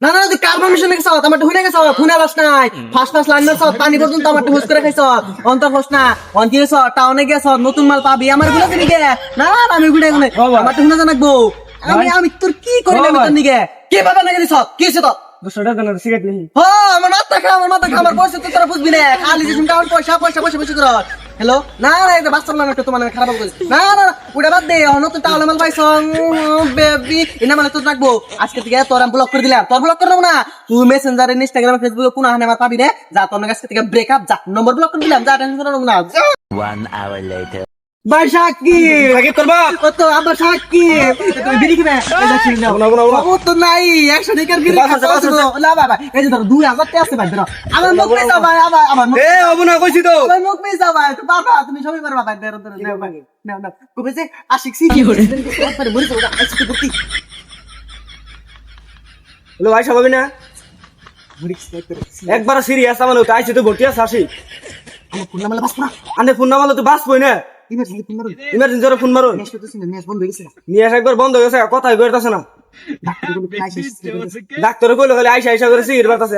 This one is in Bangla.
না না তুই কার পারমিশন গেছ আমার হুনে গেছ ফোনে আলাস নাই ফার্স্ট লাইন মারছ পানি পর্যন্ত আমার হুস করে খাইছ অন্তর হোস না অন কি গেছ টাউনে গেছ নতুন মাল পাবি আমার গুলো দিবি গে না না আমি গুড়ে গুনে আমার হুনে জানাকবো আমি আমি তোর কি করিলাম তোর নিগে কি বাবা না গেছ কি হইছে তো 200 টাকা না সিগারেট নেই হ্যাঁ আমার মাথা খা আমার পয়সা তুই তোরা বুঝবি না খালি যে শুনটা আমার পয়সা পয়সা পয়সা পয়সা কর হ্যালো না না এটা বাস্তব না একটা তোমার খারাপ করে না না না ওটা বাদ দে নতুন টাউনে মাল পাইছ বেবি এনা মানে তোর রাখবো আজকে থেকে তোর আমি ব্লক করে দিলাম তোর ব্লক করে দেবো না তুই মেসেঞ্জারে ইনস্টাগ্রামে ফেসবুকে কোনো হানে আমার পাবি রে যা তোর কাছ থেকে ব্রেকআপ যা নম্বর ব্লক করে দিলাম যা টেনশন করো না 1 hour later. ভাই সাক্ষী আগে করবা কত আবার সাক্ষী তুমি বিড়ি খাবে ও তো নাই 100 টাকার বিড়ি খাচ্ছো না বাবা এই যে ধরো 2000 টাকা আছে ভাই ধরো আমার মুখ পেছা ভাই আমার মুখ এ হবো না কইছি তো আমার মুখ পেছা ভাই তো বাবা তুমি সবই পারবা ভাই ধরো ধরো নাও ভাই নাও নাও কবে যে আশিক সি কি করে পরে মরে যাও আজকে করতে হ্যালো ভাই সবাই না একবার সিরিয়াস আমার তো আইছে তো ভর্তি আছে আসি আমার ফোন নাম্বার বাস না আনে ফোন নামালে তো বাস বই না ইমার্জেন্সি ফোন মারো ইমার্জেন্সি করে ফোন মারুন নেক্সট তো সিনে নেক্সট বন্ধ হয়ে গেছে নিয়ে আসা একবার বন্ধ হয়ে গেছে কথাই কইতাছে না ডাক্তার বলে প্রাইস ডাক্তারে কইলো খালি আইসা আইসা করে সিগারেট বাতাছে